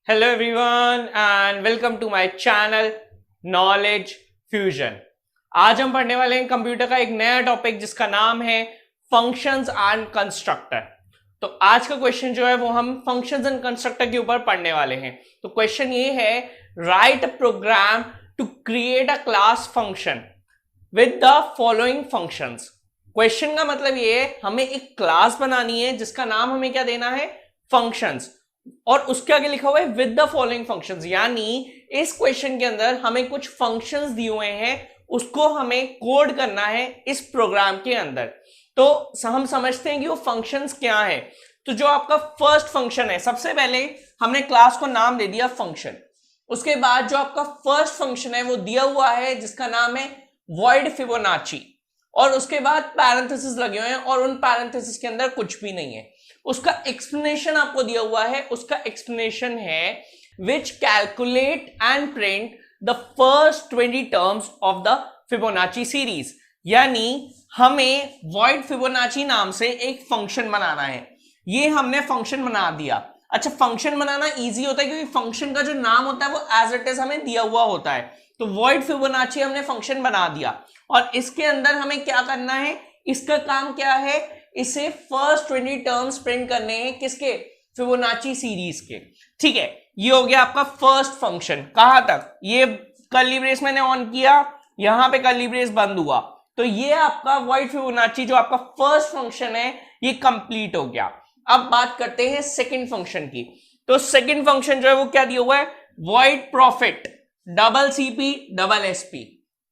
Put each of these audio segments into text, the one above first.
Hello everyone and welcome to my channel knowledge fusion. आज हम पढ़ने वाले हैं कंप्यूटर का एक नया टॉपिक जिसका नाम है फंक्शंस एंड कंस्ट्रक्टर। तो आज का क्वेश्चन जो है वो हम फंक्शंस एंड कंस्ट्रक्टर के ऊपर पढ़ने वाले हैं। तो क्वेश्चन ये है, write a program to create a class function with the following functions. Question का मतलब ये है, हमें एक क्लास बनानी है जिसका नाम हमें क्या देना है, फंक्शंस, और उसके आगे लिखा हुआ है विद द फॉलोइंग फंक्शंस। यानी इस क्वेश्चन के अंदर हमें कुछ फंक्शंस दिए हुए हैं, उसको हमें कोड करना है इस प्रोग्राम के अंदर। तो हम समझते हैं कि वो फंक्शंस क्या है। तो जो आपका फर्स्ट फंक्शन है, सबसे पहले हमने क्लास को नाम दे दिया फंक्शन। उसके बाद जो आपका फर्स्ट फंक्शन है वो दिया हुआ है जिसका नाम है वॉइड फिबोनाची, और उसके बाद पैरेंथेसिस लगे हुए हैं और उन पैरेंथेसिस के अंदर कुछ भी नहीं है। उसका एक्सप्लेनेशन आपको दिया हुआ है, उसका एक्सप्लेनेशन है which calculate and print the first 20 terms of the Fibonacci series. यानी हमें वॉइड फिबोनाची नाम से एक फंक्शन बनाना है। ये हमने फंक्शन बना दिया। अच्छा, फंक्शन बनाना इजी होता है क्योंकि फंक्शन का जो नाम होता है वो एज इट इज हमें दिया हुआ होता है। तो वॉइड फिबोनाची हमने फंक्शन बना दिया और इसके अंदर हमें क्या करना है, इसका काम क्या है, इसे फर्स्ट 20 टर्म्स प्रिंट करने हैं, किसके, फिबोनाची सीरीज के। ठीक है, ये हो गया आपका फर्स्ट फंक्शन। कहां तक, ये कर्ली ब्रेस मैंने ऑन किया, यहां पे कर्ली ब्रेस बंद हुआ, तो ये आपका वॉइड फिबोनाची जो आपका फर्स्ट फंक्शन है ये कंप्लीट हो गया। अब बात करते हैं सेकंड फंक्शन की। तो सेकंड फंक्शन जो है वो क्या दिया हुआ है, void profit double CP double SP.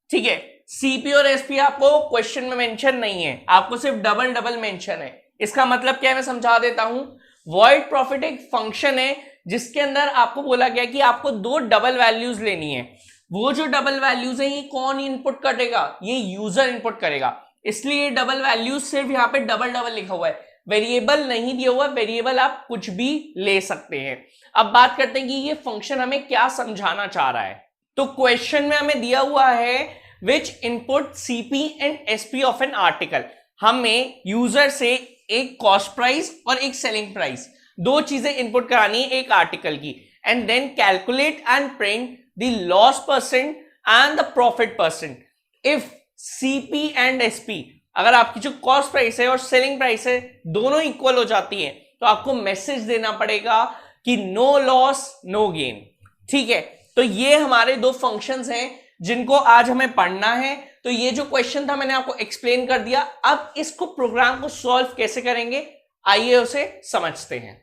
ठीक है, सीपी और एसपी आपको क्वेश्चन में मेंशन नहीं है, आपको सिर्फ डबल डबल मेंशन है। इसका मतलब क्या है, मैं समझा देता हूं। वॉइड प्रॉफिट एक फंक्शन है जिसके अंदर आपको बोला गया कि आपको दो डबल वैल्यूज लेनी है। वो जो डबल वैल्यूज है ये कौन इनपुट करेगा, ये यूजर इनपुट करेगा। इसलिए डबल वैल्यूज सिर्फ यहाँ पे डबल डबल लिखा हुआ है, वेरिएबल नहीं दिया हुआ। वेरिएबल आप कुछ भी ले सकते हैं। अब बात करते हैं कि ये फंक्शन हमें क्या समझाना चाह रहा है। तो क्वेश्चन में हमें दिया हुआ है which input CP and SP of an article। हमें यूजर से एक कॉस्ट प्राइस और एक सेलिंग प्राइस, दो चीजें इनपुट करानी है एक आर्टिकल की, and then calculate and print the loss percent and the profit percent if CP and SP। अगर आपकी जो कॉस्ट प्राइस है और सेलिंग प्राइस है दोनों इक्वल हो जाती है तो आपको मैसेज देना पड़ेगा कि नो लॉस नो गेन। ठीक है, तो ये हमारे दो फंक्शंस हैं जिनको आज हमें पढ़ना है। तो ये जो क्वेश्चन था मैंने आपको एक्सप्लेन कर दिया। अब इसको प्रोग्राम को सॉल्व कैसे करेंगे, आइए उसे समझते हैं।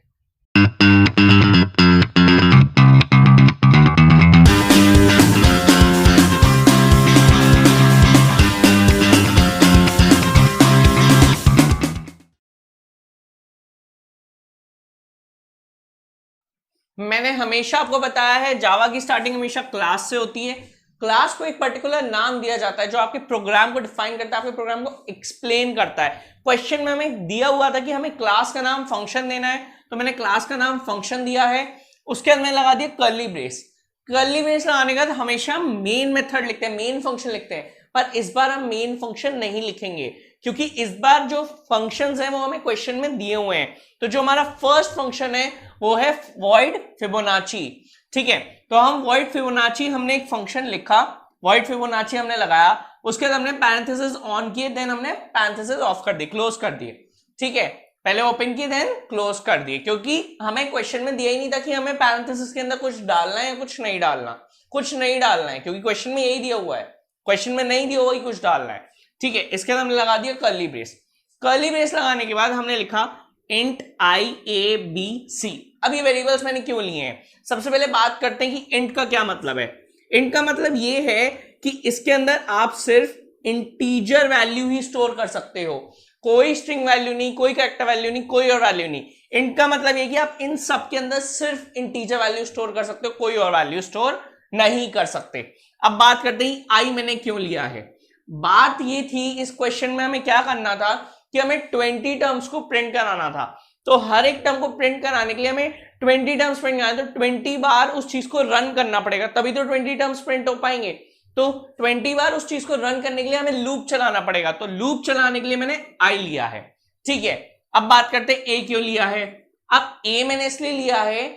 मैंने हमेशा आपको बताया है जावा की स्टार्टिंग हमेशा क्लास से होती है। क्लास को एक पर्टिकुलर नाम दिया जाता है जो आपके प्रोग्राम को डिफाइन करता है, आपके प्रोग्राम को एक्सप्लेन करता है। क्वेश्चन में हमें दिया हुआ था कि हमें क्लास का नाम फंक्शन देना है, तो मैंने क्लास का नाम फंक्शन दिया है। उसके बाद मैंने लगा दिया कर्ली ब्रेस। कर्ली ब्रेस लगाने के बाद हमेशा मेन मेथड लिखते हैं, मेन फंक्शन लिखते हैं, पर इस बार हम मेन फंक्शन नहीं लिखेंगे क्योंकि इस बार जो फंक्शंस हैं वो हमें क्वेश्चन में दिए हुए हैं। तो जो हमारा फर्स्ट फंक्शन है वो है वॉइड फिबोनाची। ठीक है, तो हम वॉइड फिबोनाची, हमने एक फंक्शन लिखा, वॉइड फिबोनाची हमने लगाया, उसके बाद हमने पैरेंथेसिस ऑन किए, देन हमने पैरेंथेसिस ऑफ कर दिए, क्लोज कर दिए। ठीक है, पहले ओपन किए देन क्लोज कर दिए, क्योंकि हमें क्वेश्चन में दिया ही नहीं था कि हमें पैरेंथेसिस के अंदर कुछ डालना है या कुछ नहीं डालना। कुछ नहीं डालना है क्योंकि क्वेश्चन में यही दिया हुआ है, क्वेश्चन में नहीं दिया हुआ कि कुछ डालना है। ठीक है, इसके बाद हमने लगा दिया कर्ली ब्रेस। कर्ली ब्रेस लगाने के बाद हमने लिखा int i a b c। अब ये वेरिएबल्स मैंने क्यों लिए हैं, सबसे पहले बात करते हैं कि इंट का क्या मतलब है। इंट का मतलब ये है कि इसके अंदर आप सिर्फ इंटीजर वैल्यू ही स्टोर कर सकते हो, कोई स्ट्रिंग वैल्यू नहीं, कोई कैरेक्टर वैल्यू नहीं, कोई और वैल्यू नहीं। इंट का मतलब ये कि आप इन सब के अंदर सिर्फ इंटीजर वैल्यू स्टोर कर सकते हो, कोई और वैल्यू स्टोर नहीं कर सकते। अब बात करते हैं आई मैंने क्यों लिया है। बात ये थी, इस क्वेश्चन में हमें क्या करना था कि हमें 20 टर्म्स को प्रिंट कराना था। तो हर एक टर्म को प्रिंट कराने के लिए हमें 20 टर्म्स प्रिंट कराना है, तो 20 बार उस चीज को रन करना पड़ेगा, तभी तो 20 टर्म्स प्रिंट हो पाएंगे। तो 20 बार उस चीज को रन करने के लिए हमें लूप चलाना पड़ेगा, तो लूप चलाने के लिए मैंने आई लिया है। ठीक है, अब बात करते हैं ए क्यों लिया है। अब ए मैंने इसलिए लिया है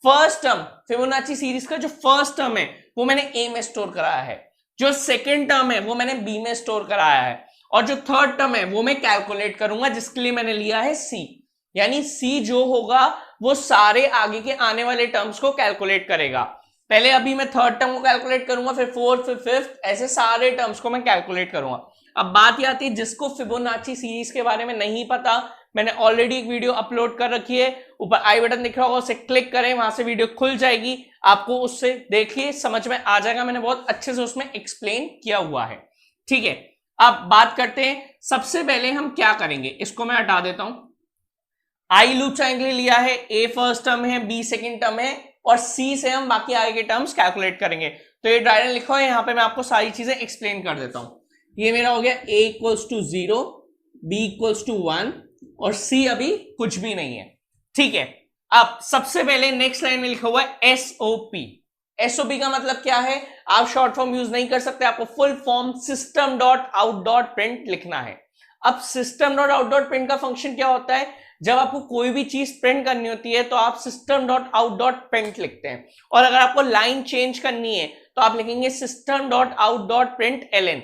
फर्स्ट टर्म फिबोनाची सीरीज का जो फर्स्ट टर्म है वो मैंने ए में स्टोर कराया है, जो सेकेंड टर्म है वो मैंने बी में स्टोर कराया है, और जो थर्ड टर्म है वो मैं कैलकुलेट करूंगा, जिसके लिए मैंने लिया है सी। यानी सी जो होगा वो सारे आगे के आने वाले टर्म्स को कैलकुलेट करेगा। पहले अभी मैं थर्ड टर्म को कैलकुलेट करूंगा, फिर फोर्थ, फिर फिफ्थ, ऐसे सारे टर्म्स को मैं कैलकुलेट करूंगा। अब बात ये आती है जिसको फिबोनाची सीरीज के बारे में नहीं पता, मैंने ऑलरेडी एक वीडियो अपलोड कर रखी है, ऊपर आई बटन दिख रहा होगा, उसे क्लिक करें, वहां से वीडियो खुल जाएगी, आपको उससे देखिए समझ में आ जाएगा, मैंने बहुत अच्छे से उसमें एक्सप्लेन किया हुआ है। ठीक है, अब बात करते हैं, सबसे पहले हम क्या करेंगे, इसको मैं हटा देता हूं। आई लूप ट्रायंगल लिया है, ए फर्स्ट टर्म है, बी सेकेंड टर्म है, और सी से हम बाकी आगे के टर्म्स कैलकुलेट करेंगे। तो ये डायरेक्ट लिखा है, यहां पे मैं आपको सारी चीजें एक्सप्लेन कर देता हूं। ये मेरा हो गया a equals to 0, b equals to 1, और c अभी कुछ भी नहीं है। ठीक है, अब सबसे पहले नेक्स्ट लाइन में लिखा हुआ है एसओपी। एसओपी का मतलब क्या है, आप शॉर्ट फॉर्म यूज नहीं कर सकते, आपको full form system dot out dot print लिखना है। अब system dot out dot print का फंक्शन क्या होता है, जब आपको कोई भी चीज प्रिंट करनी होती है तो आप system dot out dot print लिखते हैं, और अगर आपको लाइन चेंज करनी है तो आप लिखेंगे system dot out dot print LN.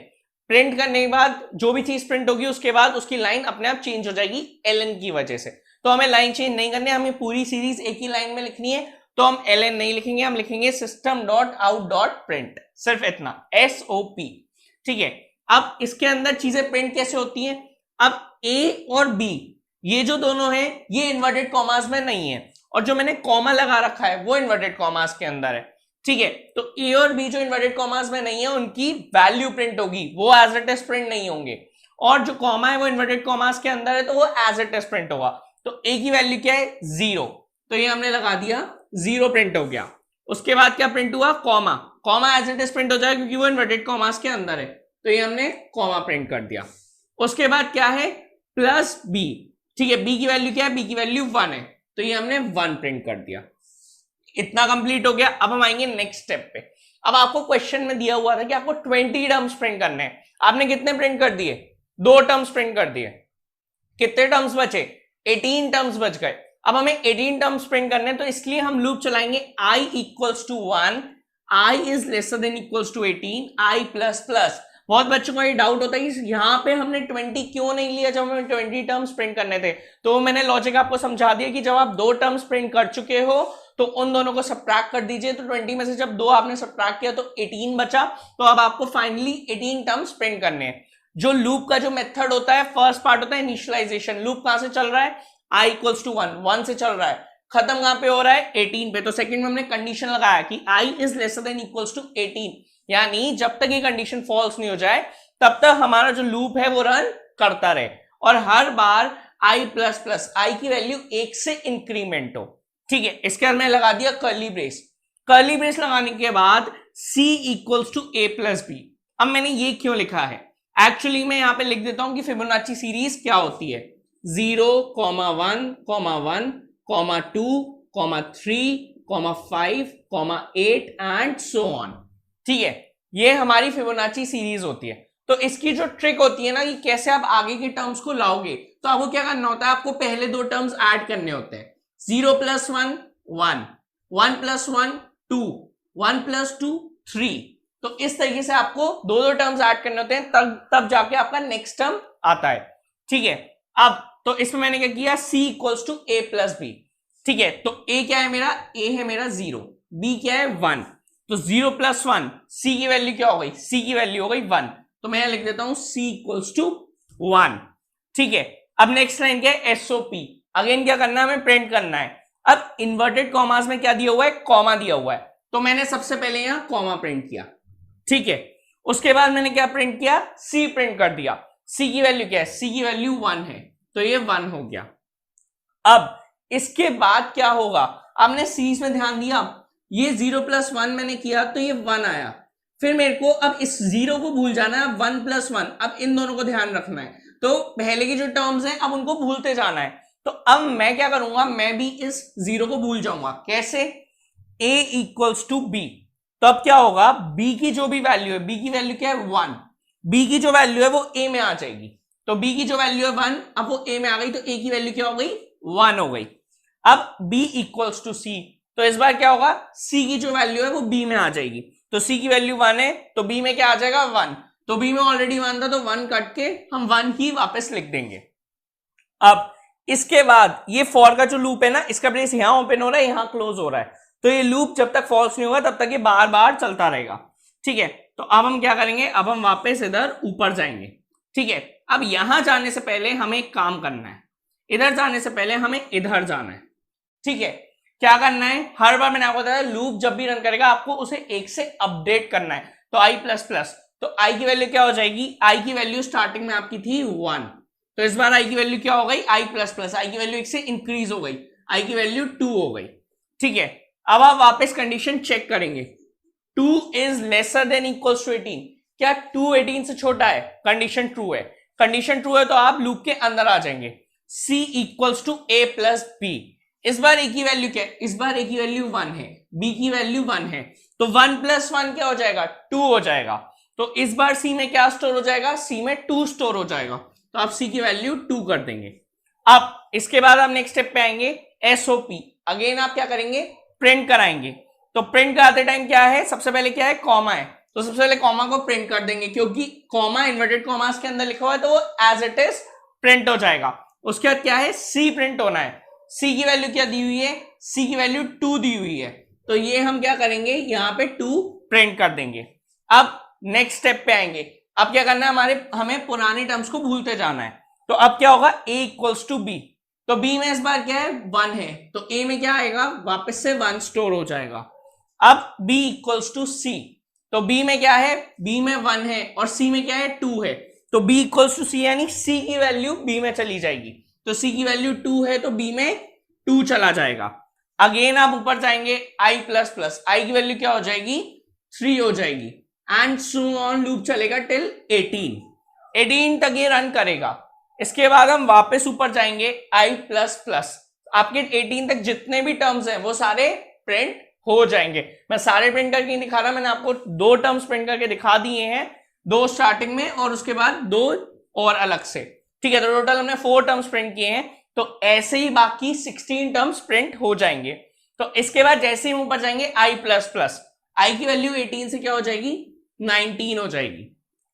Print करने के बाद जो भी चीज प्रिंट होगी उसके बाद उसकी लाइन अपने आप चेंज हो जाएगी एलएन की वजह से। तो हमें लाइन चेंज नहीं करनी है, हमें पूरी सीरीज एक ही लाइन में लिखनी है, तो हम एलएन नहीं लिखेंगे, हम लिखेंगे system dot out dot print, सिर्फ इतना, एसओपी। ठीक है, अब इसके अंदर चीजें प्रिंट कैसे होती हैं, अब ए और बी ये जो दोनों हैं ये इन्वर्टेड कॉमास में नहीं है, और जो मैंने कॉमा लगा रखा है वो इन्वर्टेड कॉमास के अंदर है। ठीक है, तो ए और बी जो इन्वर्टेड कॉमास में नहीं है उनकी वैल्यू प्रिंट होगी, वो एज इट इज प्रिंट नहीं होंगे, और जो कॉमा है वो इन्वर्टेड कॉमास के अंदर है तो वो एज इट इज प्रिंट होगा। तो ए की वैल्यू क्या है 0, तो ये हमने लगा दिया 0 प्रिंट हो गया। उसके बाद क्या प्रिंट हुआ, comma, comma as it is print हो जाएगा क्योंकि वो इन्वर्टेड कॉमास के अंदर है, तो ये हमने कॉमा प्रिंट कर दिया। उसके बाद क्या है प्लस बी। ठीक है, बी की वैल्यू क्या है, बी की वैल्यू 1 है, तो ये हमने 1 प्रिंट कर दिया। इतना कंप्लीट हो गया। अब हम आएंगे नेक्स्ट स्टेप पे। अब आपको क्वेश्चन में दिया हुआ था कि आपको 20 टर्म्स प्रिंट करने हैं, आपने कितने प्रिंट कर दिए, 2 टर्म्स प्रिंट कर दिए, कितने टर्म्स बचे, 18 टर्म्स बच गए। अब हमें 18 टर्म्स प्रिंट करने हैं, तो इसलिए हम लूप चलाएंगे i equals to 1, i is lesser than equals to 18, i plus plus. बहुत बच्चों को ये डाउट होता है कि यहाँ पे हमने 20 क्यों नहीं लिया जब हमें 20 टर्म्स प्रिंट करने थे, तो मैंने लॉजिक आपको समझा दिया कि जब आप 2 टर्म्स प्रिंट कर चुके हो तो उन दोनों को सब्ट्रैक्ट कर दीजिए। तो 20 में से जब 2 आपने सब्ट्रैक्ट किया तो 18 बचा, तो अब आपको फाइनली 18 टर्म्स प्रिंट करने हैं। जो लूप का जो मेथड होता है, फर्स्ट पार्ट होता है इनिशियलाइजेशन। लूप कहां से चल रहा है, i इक्वल्स टू 1 से चल रहा है, खत्म कहां पे हो रहा है 18 पे, तो सेकंड में हमने कंडीशन लगाया कि i is lesser than equals to 18, यानी जब तक ये कंडीशन फॉल्स नहीं हो जाए तब तक हमारा जो लूप है वो रन करता रहे, और हर बार i प्लस प्लस i की वैल्यू 1 से इंक्रीमेंट हो। ठीक है, इसके अंदर लगा दिया कर्ली ब्रेस। कर्ली ब्रेस लगाने के बाद c equals to a plus b. अब मैंने ये क्यों लिखा है, एक्चुअली मैं यहां पे लिख देता हूं कि फिबोनाची सीरीज क्या होती है, 0, 1, 1, 2, 3, 5, 8 एंड सो ऑन। ठीक है, ये हमारी फिबोनाची सीरीज होती है। तो इसकी जो ट्रिक होती है ना कि कैसे आप आगे के टर्म्स को लाओगे, तो आपको क्या करना होता है, आपको पहले 2 टर्म्स ऐड करने होते हैं, 0 प्लस 1 1, 1 प्लस 1 2, 1 प्लस 2 3। तो इस तरीके से आपको 2 टर्म्स ऐड करने होते हैं, तब जाके आपका नेक्स्ट टर्म आता है। ठीक है, अब तो इसमें मैंने क्या किया, c equals to a plus b. ठीक है, तो a क्या है मेरा, a है मेरा 0, b क्या है 1, तो 0 प्लस 1, c की वैल्यू क्या हो गई, c की वैल्यू हो गई 1, तो मैं लिख देता हूं c इक्वल्स टू 1। ठीक है, अब नेक्स्ट लाइन क्या है, एसओपी। अगेन क्या करना है, हमें प्रिंट करना है। अब इन्वर्टेड कॉमास में क्या दिया हुआ है, कॉमा दिया हुआ है, तो मैंने सबसे पहले यहां कॉमा प्रिंट किया। ठीक है, उसके बाद मैंने क्या प्रिंट किया, c प्रिंट कर दिया। c की वैल्यू क्या है, c की वैल्यू 1 है, तो ये 1 हो गया। अब इसके बाद क्या होगा, आपने सीरीज में ध्यान दिया, ये 0 प्लस 1 मैंने किया तो ये 1 आया, फिर मेरे को अब इस 0 को भूल जाना है, 1 प्लस 1, अब इन दोनों को ध्यान रखना है, तो पहले की जो टर्म्स हैं अब उनको भूलते जाना है। तो अब मैं क्या करूंगा, मैं भी इस 0 को भूल जाऊंगा, कैसे, a इक्वल्स टू b। तो अब क्या होगा, b की जो भी वैल्यू है, b की वैल्यू क्या है 1, b की जो वैल्यू है वो a में आ जाएगी, तो b की जो वैल्यू है 1, अब वो a में आ गई, तो a की वैल्यू क्या हो गई 1 हो गई। अब b इक्वल्स टू c, तो इस बार क्या होगा, c की जो वैल्यू है वो b में आ जाएगी, तो c की वैल्यू 1 है तो b में क्या आ जाएगा 1, तो b में ऑलरेडी 1 था तो 1 कट के हम 1 ही वापस लिख देंगे। अब इसके बाद ये फॉर का जो लूप है ना, इसका ब्रेस यहां ओपन हो रहा है, यहां क्लोज हो रहा है, तो ये लूप जब तक फॉल्स नहीं होगा तब तक ये बार बार चलता रहेगा। ठीक है, तो अब हम क्या करेंगे, अब हम वापस इधर ऊपर जाएंगे। ठीक है, अब यहां जाने से पहले हमें एक काम करना है, इधर जाने से पहले हमें इधर जाना है। ठीक है, क्या करना है, हर बार मैंने आपको बताया लूप जब भी रन करेगा आपको उसे 1 से अपडेट करना है, तो i प्लस प्लस, तो i की वैल्यू क्या हो जाएगी, i की वैल्यू स्टार्टिंग में आपकी थी 1, तो इस बार i की वैल्यू क्या हो गई, i प्लस प्लस, i की वैल्यू 1 से इंक्रीज हो गई, i की वैल्यू 2 हो गई। ठीक है, अब आप वापस कंडीशन चेक करेंगे, 2 is lesser than equals to 18, क्या 2 18 से छोटा है, कंडीशन ट्रू है, कंडीशन ट्रू है तो आप लूप के अंदर आ जाएंगे, c equals to a plus b, इस बार a की वैल्यू क्या है, इस बार a की वैल्यू 1 है, b की वैल्यू 1 है, तो 1 प्लस 1 क्या हो जाएगा, 2 हो जाएगा, तो इस बार c में क्या स्टोर हो जाएगा, c में 2 स्टोर हो जाएगा, तो आप c की वैल्यू 2 कर देंगे। अब इसके बाद आप नेक्स्ट स्टेप पे आएंगे, SOP, अगेन आप क्या करेंगे, प्रिंट कराएंगे, तो प्रिंट कराते टाइम क्या है, सबसे पहले क्या है, कॉमा है, तो सबसे पहले कॉमा को प्रिंट कर देंगे, क्योंकि कॉमा इन्वर्टेड कॉमास के अंदर लिखा हुआ है तो वो एज इट इज प्रिंट हो जाएगा। उसके बाद क्या है, सी प्रिंट होना है, सी की वैल्यू क्या दी हुई है, सी की वैल्यू 2 दी हुई है, तो ये हम क्या करेंगे, यहां पे 2 प्रिंट कर देंगे। अब नेक्स्ट स्टेप पे आएंगे, अब क्या करना है, हमें पुराने टर्म्स को भूलते जाना है, तो अब क्या होगा, a इक्वल्स टू b, तो b में इस बार क्या है 1 है, तो a में क्या आएगा, वापस से 1 स्टोर हो जाएगा। अब b इक्वल्स टू c, तो b में क्या है, b में 1 है और c में क्या है 2 है, तो b इक्वल्स टू c यानी c की वैल्यू b में चली जाएगी, तो c की वैल्यू 2 है तो b में 2 चला जाएगा। अगेन आप ऊपर जाएंगे, i प्लस प्लस, i की वैल्यू क्या हो जाएगी, 3 हो जाएगी, एंड सो ऑन लूप चलेगा टिल 18 तक ये रन करेगा। इसके बाद हम वापस ऊपर जाएंगे, i प्लस प्लस, आपके 18 तक जितने भी टर्म्स हैं वो सारे प्रिंट हो जाएंगे। मैं सारे प्रिंट करके नहीं दिखा रहा, मैंने आपको 2 टर्म्स प्रिंट करके दिखा दिए हैं, 2 स्टार्टिंग में और उसके बाद 2 और अलग से। ठीक है, तो टोटल हमने 4 टर्म्स प्रिंट किए हैं, तो ऐसे ही बाकी 16 टर्म्स प्रिंट हो जाएंगे। तो इसके बाद जैसे ही हम ऊपर जाएंगे, i प्लस प्लस, i की वैल्यू 18 से क्या हो जाएगी, 19 हो जाएगी।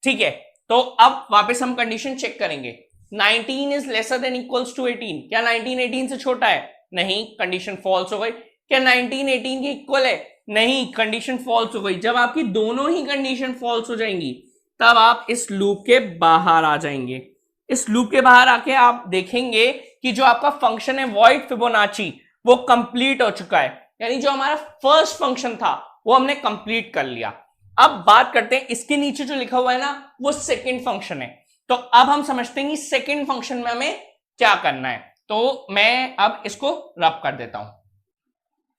ठीक है, तो अब वापस हम कंडीशन चेक करेंगे, 19 is lesser than equals to 18, क्या 19 18 से छोटा है, नहीं, कंडीशन फॉल्स हो गई। क्या 19 18 के इक्वल है, नहीं, कंडीशन फॉल्स हो गई। जब आपकी दोनों ही कंडीशन फॉल्स हो जाएंगी तब आप इस लूप के बाहर आ जाएंगे। इस लूप के बाहर आके आप देखेंगे कि जो आपका फंक्शन है वॉइड फिबोनाची वो कंप्लीट हो चुका है, यानी जो हमारा फर्स्ट फंक्शन था वो हमने कंप्लीट कर लिया। अब बात करते हैं, इसके नीचे जो लिखा हुआ है ना वो सेकंड फंक्शन है, तो अब हम समझते हैं कि सेकंड फंक्शन में हमें क्या करना है, तो मैं अब इसको रब कर देता हूं।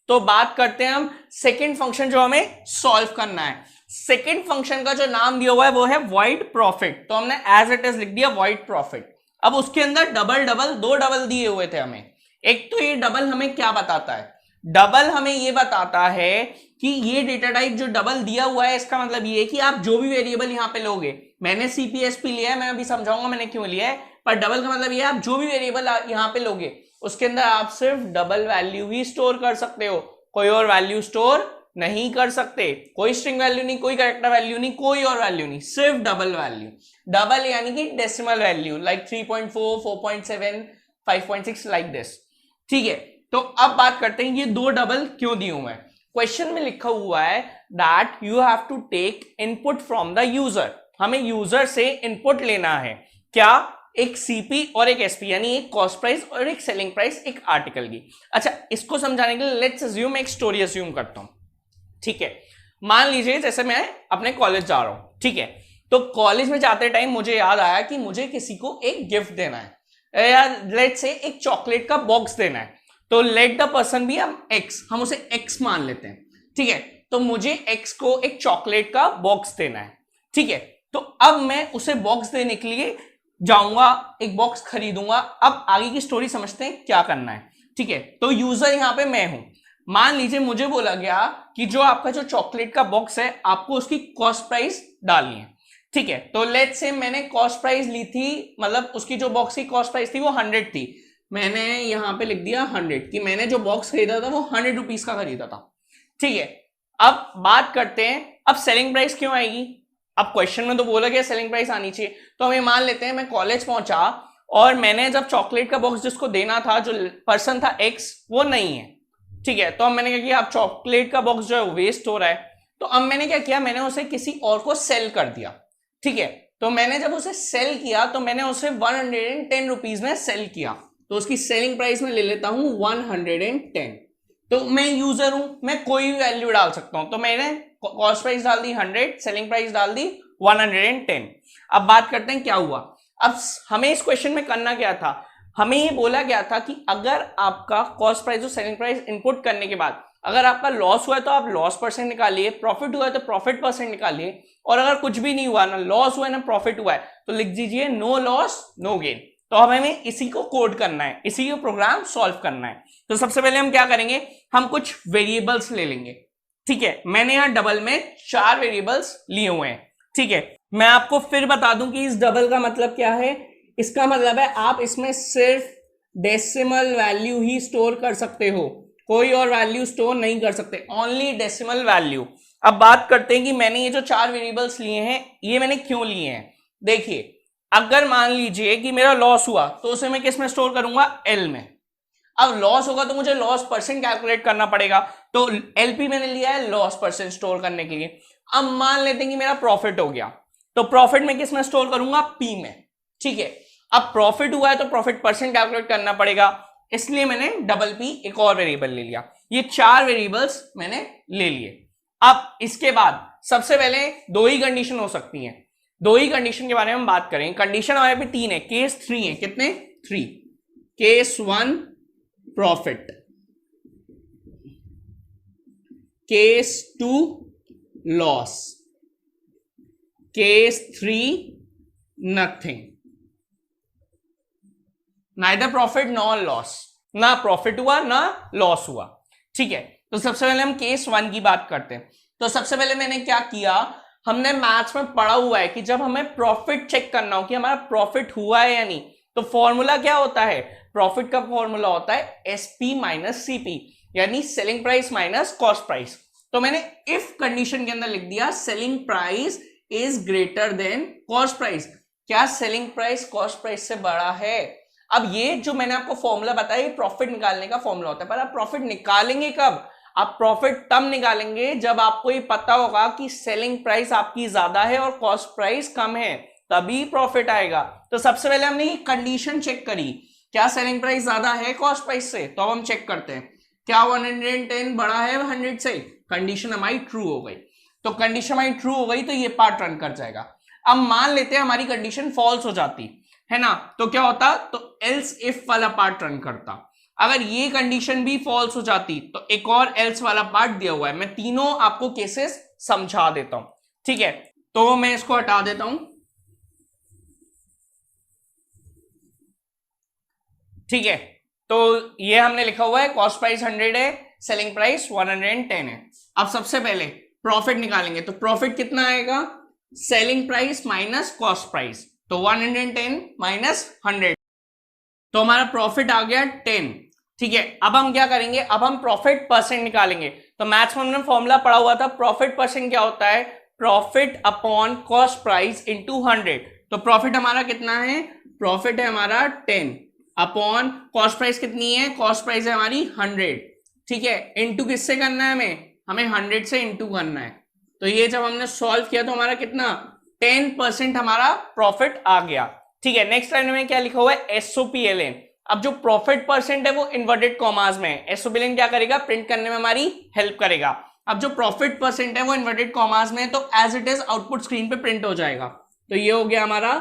तो बात करते हैं हम सेकंड फंक्शन जो हमें सॉल्व करना है। सेकंड फंक्शन का जो नाम दिया हुआ है वो है वॉइड प्रॉफिट, तो हमने एज इट इज लिख दिया वॉइड प्रॉफिट। अब उसके अंदर डबल डबल 2 डबल दिए हुए थे हमें। एक तो ये डबल हमें क्या बताता है, डबल हमें ये बताता है कि ये डेटा टाइप जो डबल दिया हुआ है इसका मतलब ये है कि आप जो भी वेरिएबल यहां पे लोगे, मैंने सीपीएसपी लिया है, मैं अभी समझाऊंगा मैंने क्यों लिया है, पर डबल का मतलब ये है आप जो भी वेरिएबल यहां पे लोगे उसके अंदर आप सिर्फ डबल वैल्यू ही स्टोर कर सकते हो, कोई और वैल्यू स्टोर नहीं कर सकते, कोई स्ट्रिंग वैल्यू नहीं, कोई कैरेक्टर वैल्यू नहीं, कोई और वैल्यू नहीं, सिर्फ डबल वैल्यू। डबल यानी कि decimal value, like 3.4 4.7 5.6 like this. ठीक है, तो अब बात करते हैं ये 2 डबल क्यों दिए हुए हैं। क्वेश्चन में लिखा हुआ है that you have to take input from the user, हमें यूजर से इनपुट लेना है, क्या, एक सीपी और एक एसपी, यानी एक कॉस्ट प्राइस और एक सेलिंग प्राइस एक आर्टिकल की। अच्छा, इसको समझाने के लिए लेट्स अज्यूम, एक स्टोरी अज्यूम करता हूं। ठीक है, मान लीजिए जैसे मैं अपने कॉलेज जा रहा हूं, ठीक है, तो कॉलेज में जाते टाइम मुझे याद आया कि मुझे किसी को एक गिफ्ट देना है, या लेट्स से एक चॉकलेट का बॉक्स देना है, तो लेट द पर्सन भी हम एक्स, हम उसे एक्स मान लेते हैं। ठीक है, तो मुझे एक्स को एक चॉकलेट का बॉक्स देना है। ठीक है, तो अब मैं उसे बॉक्स देने के लिए जाऊंगा, एक बॉक्स खरीदूंगा। अब आगे की स्टोरी समझते हैं क्या करना है। ठीक है, तो यूजर यहां पे मैं हूं, मान लीजिए मुझे बोला गया कि जो आपका जो चॉकलेट का बॉक्स है आपको उसकी कॉस्ट प्राइस डालनी है। ठीक है, तो लेट्स से मैंने कॉस्ट प्राइस ली थी, मतलब उसकी जो बॉक्स की कॉस्ट प्राइस थी वो 100 थी, मैंने यहाँ पे लिख दिया 100 कि मैंने जो बॉक्स खरीदा था वो 100 रुपीज का खरीदा था। ठीक है, अब बात करते हैं अब सेलिंग प्राइस क्यों आएगी। अब क्वेश्चन में तो बोला गया सेलिंग प्राइस आनी चाहिए, तो हम ये मान लेते हैं मैं कॉलेज पहुंचा और मैंने जब चॉकलेट का बॉक्स जिसको देना था, जो पर्सन था एक्स, वो नहीं है। ठीक है, तो अब मैंने क्या किया, अब चॉकलेट का बॉक्स जो है वो वेस्ट हो रहा है, तो अब मैंने क्या किया, मैंने उसे किसी और को सेल कर दिया। ठीक है, तो मैंने जब उसे सेल किया तो मैंने उसे 110 रुपीज में सेल किया, तो उसकी सेलिंग प्राइस में ले लेता हूं 110। तो मैं यूजर हूं, मैं कोई भी वैल्यू डाल सकता हूं, तो मैंने कॉस्ट प्राइस डाल दी 100, सेलिंग प्राइस डाल दी 110। अब बात करते हैं क्या हुआ। अब हमें इस क्वेश्चन में करना क्या था, हमें ये बोला गया था कि अगर आपका कॉस्ट प्राइस और सेलिंग प्राइस इनपुट करने के बाद अगर आपका लॉस हुआ है तो आप लॉस परसेंट निकालिए, प्रॉफिट हुआ है तो प्रॉफिट परसेंट निकालिए, और अगर कुछ भी नहीं हुआ, ना लॉस हुआ है ना प्रॉफिट हुआ है, तो लिख दीजिए नो लॉस नो गेन। तो अब हमें इसी को कोड करना है, इसी को प्रोग्राम सॉल्व करना है। तो सबसे पहले हम क्या करेंगे, हम कुछ वेरिएबल्स ले लेंगे। ठीक है, मैंने यहां डबल में 4 वेरिएबल्स लिए हुए हैं। ठीक है, मैं आपको फिर बता दूं कि इस डबल का मतलब क्या है। इसका मतलब है आप इसमें सिर्फ डेसिमल वैल्यू ही स्टोर कर सकते हो, कोई और वैल्यू स्टोर नहीं कर सकते, ओनली डेसिमल वैल्यू। अब बात करते हैं कि मैंने ये जो 4 वेरिएबल्स लिए हैं, ये मैंने क्यों लिए हैं। देखिए, अगर मान लीजिए कि मेरा लॉस हुआ तो उसे मैं किस में स्टोर करूंगा, एल में। अब लॉस होगा तो मुझे लॉस परसेंट कैलकुलेट करना पड़ेगा, तो एलपी मैंने लिया है लॉस परसेंट स्टोर करने के लिए। अब मान लेते हैं कि मेरा प्रॉफिट हो गया, तो प्रॉफिट में किस में स्टोर करूंगा, पी में। ठीक है, अब प्रॉफिट हुआ है तो प्रॉफिट परसेंट कैलकुलेट करना पड़ेगा, इसलिए मैंने डबल पी एक और वेरिएबल ले लिया। ये 4 वेरिएबल्स मैंने ले लिए। अब इसके बाद सबसे पहले 2 ही कंडीशन हो सकती हैं, 2 ही कंडीशन के बारे में हम बात करेंगे। कंडीशन हमारे पे 3 है, केस 3 है, कितने 3। Case 1 profit, case 2 loss, case 3 nothing, neither profit nor loss, ना प्रॉफिट हुआ ना लॉस हुआ। ठीक है, तो सबसे पहले हम केस 1 की बात करते हैं। तो सबसे पहले मैंने क्या किया, हमने मैथ्स में पढ़ा हुआ है कि जब हमें प्रॉफिट चेक करना हो कि हमारा प्रॉफिट हुआ है या नहीं, तो फॉर्मूला क्या होता है, प्रॉफिट का फॉर्मूला होता है एसपी माइनस सीपी, यानी selling price minus cost price. तो मैंने इफ कंडीशन के अंदर लिख दिया selling price is greater than cost price. क्या सेलिंग प्राइस कॉस्ट प्राइस से बड़ा है। अब ये जो मैंने आपको फॉर्मूला बताया, ये प्रॉफिट निकालने का फॉर्मूला होता है, पर आप प्रॉफिट निकालेंगे कब, आप प्रॉफिट तब निकालेंगे जब आपको ये पता होगा कि सेलिंग प्राइस आपकी ज्यादा है और कॉस्ट प्राइस कम है, तभी प्रॉफिट आएगा। तो सबसे पहले हमने ये कंडीशन चेक करी, क्या सेलिंग प्राइस ज्यादा है कॉस्ट प्राइस से, तो अब हम चेक करते हैं क्या 110 बड़ा है 100 से। कंडीशन हमारी ट्रू हो गई, तो कंडीशन हमारी ट्रू हो गई तो ये पार्ट रन कर जाएगा। अब मान लेते हैं हमारी कंडीशन फॉल्स हो जाती है ना, तो क्या होता, तो एल्स इफ वाला पार्ट रन करता। अगर ये कंडीशन भी फॉल्स हो जाती तो एक और एल्स वाला पार्ट दिया हुआ है, मैं तीनों आपको केसेस समझा देता हूं। ठीक है, तो मैं इसको हटा देता हूं। ठीक है, तो ये हमने लिखा हुआ है कॉस्ट प्राइस 100 है, सेलिंग प्राइस 110 है। अब सबसे पहले प्रॉफिट निकालेंगे, तो प्रॉफिट कितना आएगा, selling price minus cost price, तो 110 माइनस 100, तो हमारा प्रॉफिट आ गया 10। ठीक है, अब हम क्या करेंगे, अब हम प्रॉफिट परसेंट निकालेंगे। तो मैथ्स में हमने फॉर्मूला पढ़ा हुआ था, प्रॉफिट परसेंट क्या होता है, profit upon cost price into 100। तो प्रॉफिट हमारा कितना है, प्रॉफिट है हमारा 10 अपॉन कॉस्ट प्राइस कितनी है, कॉस्ट प्राइस है हमारी 100। ठीक है, इनटू किससे करना है, हमें 100 से इनटू करना है। तो ये जब हमने सॉल्व किया तो हमारा कितना 10% हमारा प्रॉफिट आ गया। ठीक है, नेक्स्ट लाइन में क्या लिखा हुआ है, एसओपीएलएन। अब जो प्रॉफिट परसेंट है वो इन्वर्टेड कॉमास में है, एसओपीएलएन क्या करेगा, प्रिंट करने में हमारी हेल्प करेगा। अब जो प्रॉफिट परसेंट है वो इन्वर्टेड कॉमास में है, तो as it is output screen पे प्रिंट हो जाएगा। तो ये हो गया हमारा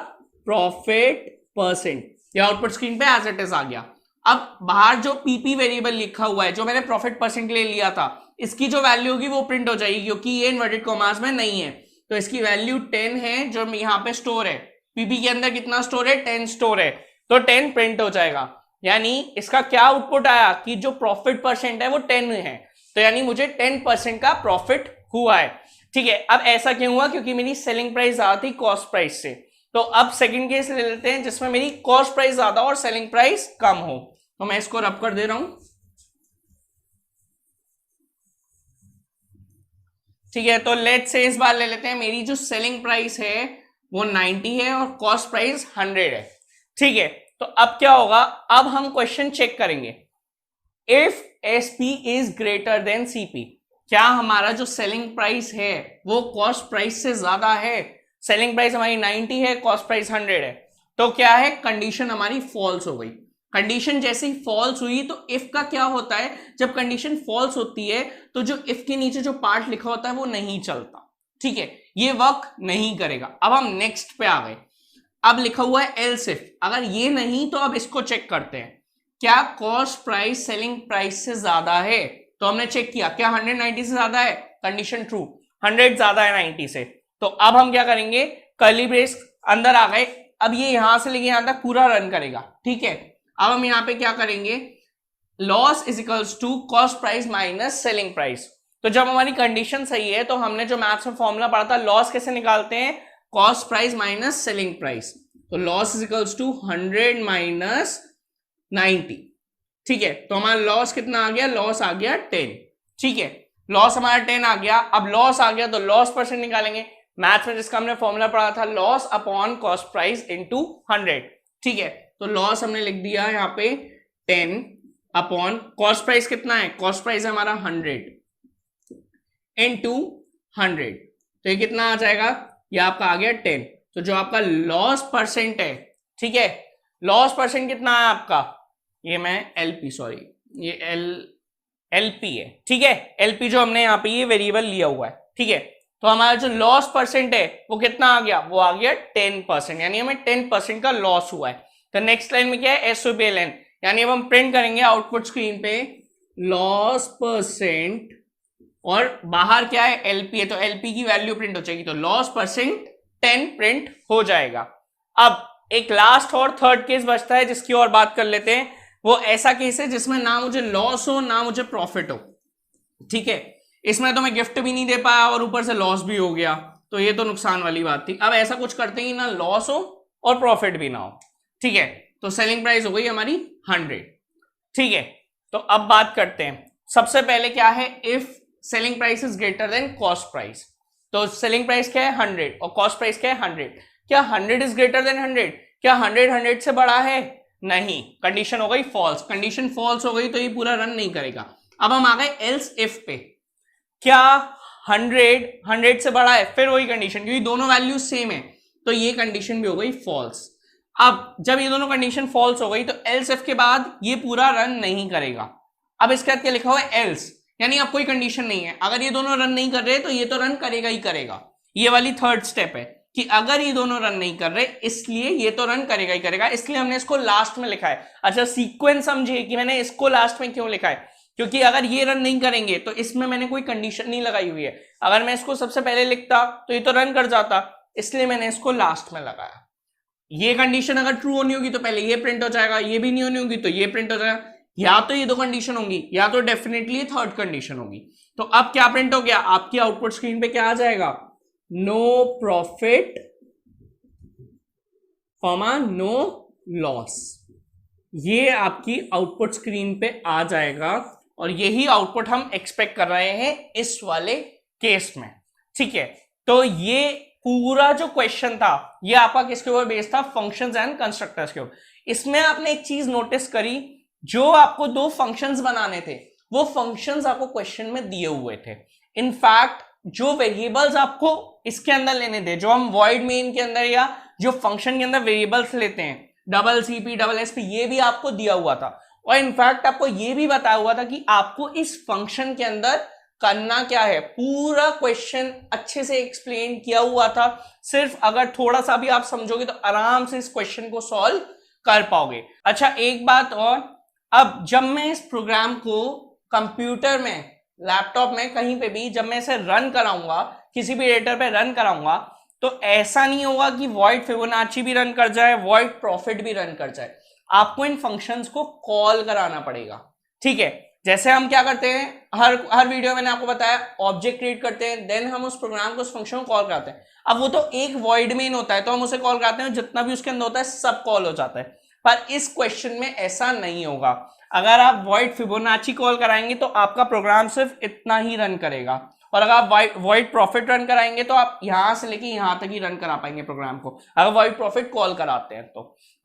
प्रॉफिट परसेंट, ये आउटपुट स्क्रीन पे एज इट इज आ गया। अब बाहर जो पीपी वेरिएबल लिखा हुआ है, जो मैंने प्रॉफिट परसेंट के लिए लिया था, इसकी जो वैल्यू होगी वो प्रिंट हो जाएगी, क्योंकि ये इन्वर्टेड कॉमास में नहीं है। तो इसकी वैल्यू 10 है जो यहाँ पे स्टोर है, पीपी के अंदर कितना स्टोर है, 10 स्टोर है, तो 10 प्रिंट हो जाएगा। यानी इसका क्या आउटपुट आया कि जो प्रॉफिट परसेंट है वो 10 है, तो यानी मुझे 10% का प्रॉफिट हुआ है। ठीक है, अब ऐसा क्यों हुआ, क्योंकि मेरी सेलिंग प्राइस ज्यादा थी कॉस्ट प्राइस से। तो अब सेकंड केस ले लेते हैं जिसमें मेरी कॉस्ट प्राइस ज्यादा और सेलिंग प्राइस कम हो। तो मैं इसको रब कर दे रहा हूं, ठीक है। तो लेट से इस बार ले लेते हैं, मेरी जो सेलिंग प्राइस है वो 90 है और कॉस्ट प्राइस 100 है, ठीक है। तो अब क्या होगा, अब हम क्वेश्चन चेक करेंगे, if SP is greater than CP, क्या हमारा जो सेलिंग प्राइस है वो कॉस्ट प्राइस से ज्यादा है। सेलिंग प्राइस हमारी 90 है, कॉस्ट प्राइस 100 है, तो क्या है, कंडीशन हमारी फॉल्स हो गई। कंडीशन जैसे ही फॉल्स हुई तो इफ का क्या होता है, जब कंडीशन फॉल्स होती है तो जो इफ के नीचे जो पार्ट लिखा होता है वो नहीं चलता, ठीक है, ये वर्क नहीं करेगा। अब हम नेक्स्ट पे आ गए, अब लिखा हुआ है एल्स इफ, अगर ये नहीं तो अब इसको चेक करते हैं, क्या कॉस्ट प्राइस सेलिंग प्राइस से ज्यादा है। तो हमने चेक किया, क्या 100 90 से ज्यादा है, कंडीशन ट्रू, 100 ज्यादा है 90 से। तो अब हम क्या करेंगे, कर्ली ब्रेस अंदर आ गए, अब ये यहां से लेके यहां तक पूरा रन करेगा, ठीक है। अब हम यहां पे क्या करेंगे, loss is equals to cost price minus selling price. तो जब हमारी कंडीशन सही है तो हमने जो मैथ्स में फॉर्मूला पढ़ा था, लॉस कैसे निकालते हैं, cost price minus selling price. तो loss is equals to 100 minus 90, ठीक है। तो हमारा लॉस कितना आ गया, लॉस आ गया 10, ठीक है। लॉस हमारा 10 आ गया, अब लॉस आ गया तो लॉस परसेंट निकालेंगे, मैथ्स में जिसका हमने फॉर्मूला पढ़ा था, loss upon cost price into 100, ठीक है। तो लॉस हमने लिख दिया यहाँ पे 10 अपॉन कॉस्ट प्राइस कितना है, कॉस्ट प्राइस है हमारा 100 इनटू 100, तो ये कितना आ जाएगा, ये आपका आ गया 10। तो जो आपका लॉस परसेंट है, ठीक है, लॉस परसेंट कितना है आपका, ये मैं एलपी सॉरी ये एलपी है, ठीक है। एलपी जो हमने यहाँ पे ये वेरिएबल लिया हुआ है, ठीक है। तो हमारा जो लॉस परसेंट है वो कितना आ गया, वो आ गया 10%, यानी हमें 10% का लॉस हुआ है। तो नेक्स्ट लाइन में क्या है, एसओपीएलएन, यानी अब हम प्रिंट करेंगे आउटपुट स्क्रीन पे लॉस परसेंट, और बाहर क्या है, एलपी है, तो एलपी की वैल्यू प्रिंट हो जाएगी, तो लॉस परसेंट 10 प्रिंट हो जाएगा। अब एक लास्ट और थर्ड केस बचता है जिसकी और बात कर लेते हैं, वो ऐसा केस है जिसमें ना मुझे लॉस हो ना मुझे प्रॉफिट हो, ठीक है। इसमें तो मैं गिफ्ट भी नहीं दे पाया और ऊपर से लॉस भी हो गया, तो ये तो नुकसान वाली बात थी। अब ऐसा कुछ करते हैं कि ना लॉस हो और प्रॉफिट भी ना हो, ठीक है। तो सेलिंग प्राइस हो गई हमारी 100, ठीक है। तो अब बात करते हैं, सबसे पहले क्या है, if selling price is greater than cost price, तो सेलिंग प्राइस क्या है 100 और कॉस्ट प्राइस क्या है 100, क्या 100 इज ग्रेटर देन 100, क्या 100 से बड़ा है, नहीं, कंडीशन हो गई फॉल्स। कंडीशन फॉल्स हो गई तो ये पूरा रन नहीं करेगा। अब हम आ गए एल्स इफ पे, क्या 100 से बड़ा है, फिर वही कंडीशन, क्योंकि दोनों वैल्यू सेम है तो ये कंडीशन भी हो गई फॉल्स। अब जब ये दोनों कंडीशन फॉल्स हो गई तो एल्स इफ के बाद ये पूरा रन नहीं करेगा। अब इसके बाद क्या लिखा हुआ है, एल्स, यानी अब कोई कंडीशन नहीं है, अगर ये दोनों रन नहीं कर रहे तो ये तो रन करेगा ही करेगा। ये वाली थर्ड स्टेप है कि अगर ये दोनों रन नहीं कर रहे इसलिए ये तो रन करेगा ही करेगा, इसलिए हमने इसको लास्ट में लिखा है। अच्छा सीक्वेंस समझिए कि मैंने इसको लास्ट में क्यों लिखा है, क्योंकि अगर ये रन नहीं करेंगे तो इसमें मैंने कोई कंडीशन नहीं लगाई हुई है, अगर मैं इसको सबसे पहले लिखता तो ये तो रन कर जाता, इसलिए मैंने इसको लास्ट में लगाया। ये कंडीशन अगर ट्रू होनी होगी तो पहले ये प्रिंट हो जाएगा, ये भी नहीं होनी होगी तो ये प्रिंट हो जाएगा, या तो ये दो कंडीशन होंगी या तो डेफिनेटली थर्ड कंडीशन होगी। तो अब क्या प्रिंट हो गया, आपकी आउटपुट स्क्रीन पे क्या आ जाएगा, no profit comma no loss, ये आपकी आउटपुट स्क्रीन पे आ जाएगा और यही आउटपुट हम एक्सपेक्ट कर रहे हैं इस वाले केस में, ठीक है। तो ये पूरा जो क्वेश्चन था ये आपका किसके ऊपर बेस्ड था, फंक्शंस एंड कंस्ट्रक्टर्स के ऊपर। इसमें आपने एक चीज नोटिस करी, जो आपको दो फंक्शंस बनाने थे वो फंक्शंस आपको क्वेश्चन में दिए हुए थे। इनफैक्ट जो वेरिएबल्स आपको इसके अंदर लेने थे, जो हम वॉइड मेन के अंदर या जो फंक्शन के अंदर वेरिएबल्स लेते हैं, डबल सीपी डबल एसपी, ये भी आपको दिया हुआ था। और इनफैक्ट आपको ये भी बताया हुआ था कि आपको इस फंक्शन के अंदर करना क्या है, पूरा क्वेश्चन अच्छे से एक्सप्लेन किया हुआ था। सिर्फ अगर थोड़ा सा भी आप समझोगे तो आराम से इस क्वेश्चन को सॉल्व कर पाओगे। अच्छा एक बात और, अब जब मैं इस प्रोग्राम को कंप्यूटर में, लैपटॉप में, कहीं पे भी जब मैं इसे रन कराऊंगा, किसी भी डेटा पे रन कराऊंगा, तो ऐसा नहीं होगा कि वॉइड फिबोनाची भी रन कर जाए, वॉइड प्रॉफिट भी रन कर जाए। आपको इन फंक्शंस को कॉल कराना पड़ेगा, ठीक है। जैसे हम क्या करते हैं, हर वीडियो मैंने आपको बताया, ऑब्जेक्ट क्रिएट करते हैं, देन हम उस प्रोग्राम को, उस फंक्शन को कॉल कराते हैं। अब वो तो एक वॉइड मेन होता है तो हम उसे कॉल कराते हैं, जितना भी उसके अंदर होता है सब कॉल हो जाता है। पर इस क्वेश्चन में ऐसा नहीं होगा। अगर आप वॉइड फिबोनाची कॉल कराएंगे तो आपका प्रोग्राम सिर्फ इतना ही रन करेगा, और अगर आप वॉइड प्रॉफिट रन कराएंगे तो आप यहां से लेके यहां तक ही रन करा पाएंगे प्रोग्राम को, अगर वॉइड प्रॉफिट कॉल कराते हैं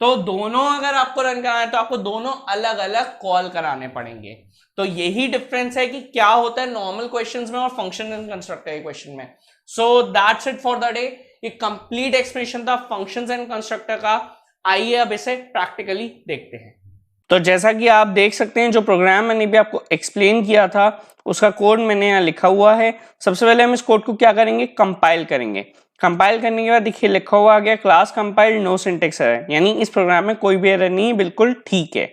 तो दोनों अगर आपको रन कराना है तो आपको दोनों अलग अलग कॉल कराने पड़ेंगे। तो यही डिफरेंस है कि क्या होता है नॉर्मल क्वेश्चंस में और फंक्शन एंड कंस्ट्रक्टर के क्वेश्चन में। So that's it for the day. ये कंप्लीट एक्सप्लेनेशन था फंक्शंस एंड कंस्ट्रक्टर का। आइए अब इसे प्रैक्टिकली देखते हैं। तो जैसा कि आप देख सकते हैं जो प्रोग्राम मैंने भी आपको एक्सप्लेन किया था उसका कोड मैंने यहाँ लिखा हुआ है। सबसे पहले हम इस कोड को क्या करेंगे, कंपाइल करेंगे। कंपाइल करने के बाद देखिए लिखा हुआ आ गया class compiled no syntax error, यानी इस प्रोग्राम में कोई भी एरर नहीं है, बिल्कुल ठीक है।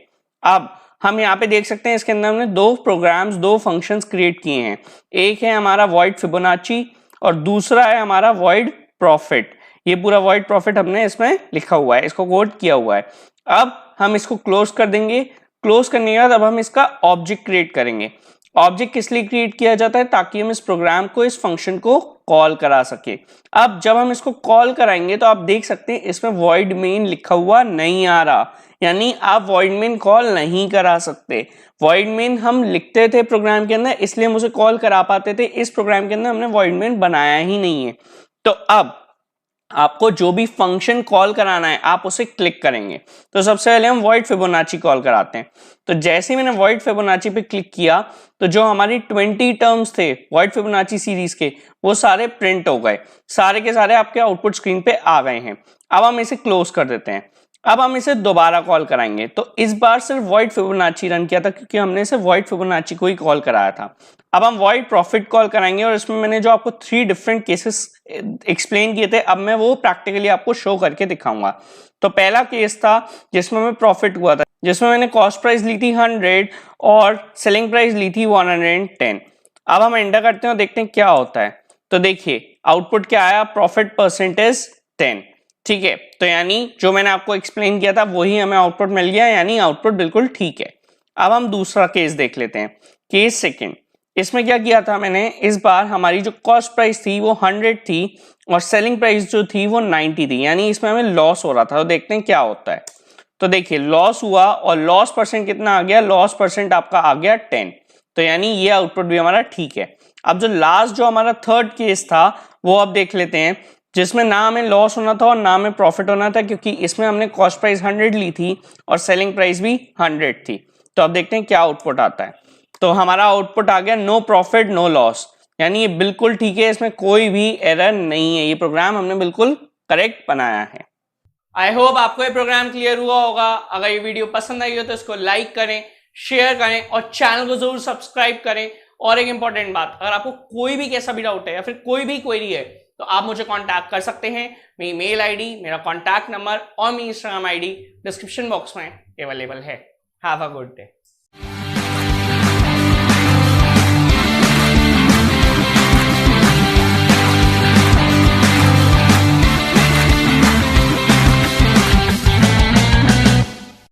अब हम यहाँ पे देख सकते हैं इसके अंदर हमने दो प्रोग्राम्स, दो फंक्शंस क्रिएट किए हैं। एक है हमारा वॉइड फिबोनाची और दूसरा है हमारा वॉइड प्रॉफिट। ये पूरा वॉइड प्रॉफिट हमने इसमें लिखा हुआ है, इसको कोड किया हुआ है। अब हम इसको क्लोज कर देंगे। क्लोज करने के बाद अब हम इसका ऑब्जेक्ट क्रिएट करेंगे। ऑब्जेक्ट किस लिए क्रिएट किया जाता है, ताकि हम इस प्रोग्राम को, इस फंक्शन को कॉल करा सके। अब जब हम इसको कॉल कराएंगे तो आप देख सकते हैं इसमें वॉइड मेन लिखा हुआ नहीं आ रहा, यानी आप वॉइड मेन कॉल नहीं करा सकते। वॉइड मेन हम लिखते थे प्रोग्राम के अंदर, इसलिए हम उसे कॉल करा पाते थे। इस प्रोग्राम के अंदर हमने वॉइड मेन बनाया ही नहीं है। तो अब आपको जो भी फंक्शन कॉल कराना है आप उसे क्लिक करेंगे। तो सबसे पहले हम वॉइड फिबोनाची कॉल कराते हैं। तो जैसे ही मैंने वॉइड फिबोनाची पे क्लिक किया तो जो हमारी 20 टर्म्स थे वॉइड फिबोनाची सीरीज के, वो सारे प्रिंट हो गए, सारे के सारे आपके आउटपुट स्क्रीन पे आ गए हैं। अब हम इसे क्लोज कर देते हैं। अब हम इसे दोबारा कॉल कराएंगे। तो इस बार सिर्फ वॉइड फिबोनाची रन किया था क्योंकि हमने इसे वॉइड फिबोनाची को ही कॉल कराया था। अब हम वॉइड प्रॉफिट कॉल कराएंगे और इसमें मैंने जो आपको 3 डिफरेंट केसेस एक्सप्लेन किए थे, अब मैं वो प्रैक्टिकली आपको शो करके दिखाऊंगा। तो पहला केस था जिसमें मैं प्रॉफिट हुआ था, जिसमें मैंने कॉस्ट प्राइस ली थी 100 और सेलिंग प्राइस ली थी 110। अब हम एंटर करते हैं और देखते हैं क्या होता है। तो देखिए आउटपुट क्या आया, प्रॉफिट परसेंटेज 10। ठीक है, तो यानी जो मैंने आपको एक्सप्लेन किया था वही हमें आउटपुट मिल गया, यानी आउटपुट बिल्कुल ठीक है। अब हम दूसरा केस देख लेते हैं, केस सेकंड। इसमें क्या किया था मैंने, इस बार हमारी जो कॉस्ट प्राइस थी वो 100 थी और सेलिंग प्राइस जो थी वो 90 थी, यानी इसमें हमें लॉस हो रहा था। तो देखते हैं क्या होता है। तो देखिए लॉस हुआ और लॉस परसेंट कितना आ गया, लॉस परसेंट आपका आ गया 10। तो यानी ये आउटपुट भी हमारा ठीक है। अब जो लास्ट जो हमारा थर्ड केस था वो अब देख लेते हैं, जिसमें ना हमें लॉस होना था और ना हमें प्रॉफिट होना था, क्योंकि इसमें हमने कॉस्ट प्राइस 100 ली थी और सेलिंग प्राइस भी 100 थी। तो अब देखते हैं क्या आउटपुट आता है। तो हमारा आउटपुट आ गया नो प्रॉफिट नो लॉस, यानी ये बिल्कुल ठीक है, इसमें कोई भी एरर नहीं है, ये प्रोग्राम हमने बिल्कुल करेक्ट बनाया है। आई होप आपको ये प्रोग्राम क्लियर हुआ होगा। अगर ये वीडियो पसंद आई हो तो इसको लाइक करें, शेयर करें और चैनल को जरूर सब्सक्राइब करें। और एक इंपॉर्टेंट बात, अगर आपको कोई भी कैसा भी डाउट है या फिर कोई भी क्वेरी है तो आप मुझे कांटेक्ट कर सकते हैं। मेरी मेल आईडी, मेरा कांटेक्ट नंबर और मेरी इंस्टाग्राम आईडी डिस्क्रिप्शन बॉक्स में अवेलेबल है। Have a good day.